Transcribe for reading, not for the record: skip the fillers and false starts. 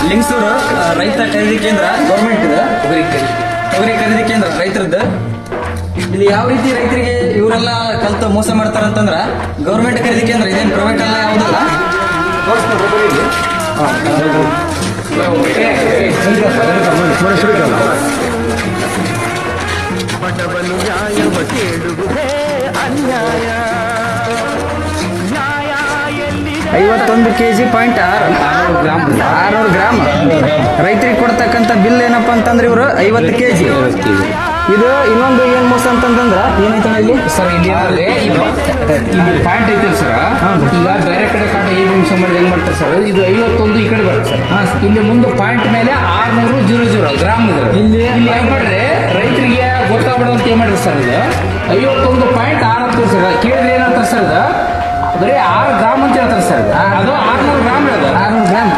ಲಿಂಗಸೂರು ರೈತ ಖರೀದಿ ಕೇಂದ್ರ ಗೌರ್ಮೆಂಟ್ ಇದೆ. ತೊಗರಿ ಖರೀದಿ ಕೇಂದ್ರ ರೈತರದ್ದು. ಇಲ್ಲಿ ಯಾವ ರೀತಿ ರೈತರಿಗೆ ಇವರೆಲ್ಲ ಕಲ್ತು ಮೋಸ ಮಾಡ್ತಾರಂತಂದ್ರ ಗೌರ್ಮೆಂಟ್ ಖರೀದಿ ಕೇಂದ್ರ ಇದೇನು ಪ್ರೈವೇಟ್ ಅಲ್ಲ, ಯಾವುದಲ್ಲ. ಬಡವನು ನ್ಯಾಯವ ಕೇಳುವುದೇ ಅನ್ಯಾಯ. 51 kg ಪಾಯಿಂಟ್ 600 ಗ್ರಾಮ್ ರೈತರಿಗೆ ಕೊಡ್ತಕ್ಕಂಥ ಬಿಲ್ ಏನಪ್ಪಾ ಅಂತಂದ್ರೆ ಇವರು 50 kg. ಇದು ಇನ್ನೊಂದು ಏನ್ ಮೋಸ ಅಂತಂದ್ರ ಏನೈತೆ ಇಲ್ಲಿ ಸರ್, ಇಲ್ಲಿ ಇಲ್ಲಿ ಪಾಯಿಂಟ್ ಐತಿ ಸರ್. ಈಗ ಬೇರೆ ಕಡೆ ಕಾಟ ಏನು ನಿಮಿಷ ಮಾಡಿ ಹೆಂಗ್ ಮಾಡ್ತಾರೆ ಸರ್, ಇದು 51 ಈ ಕಡೆ ಬರುತ್ತೆ ಸರ್. ಇಲ್ಲಿ ಮುಂದೆ ಪಾಯಿಂಟ್ ಮೇಲೆ 600 ಗ್ರಾಮ್ ಇದೆ. ಇಲ್ಲಿ ಹೆಂಗ್ ಮಾಡ್ರೆ ರೈತರಿಗೆ ಗೊತ್ತಾಗ್ಬಿಡೋದು ಏನ್ ಮಾಡಿದ್ರೆ ಸರ್, ಇದು 51.6 ಸರ್. ಕೇಳಿದ್ರೆ ಏನಂತಾರೆ ಸರ್, ಇದು ಬರೀ 6 ಗ್ರಾಮ್ ಅಂತ ಹೇಳ್ತಾರೆ ಸರ್. ಅದು 600 ಗ್ರಾಮ್.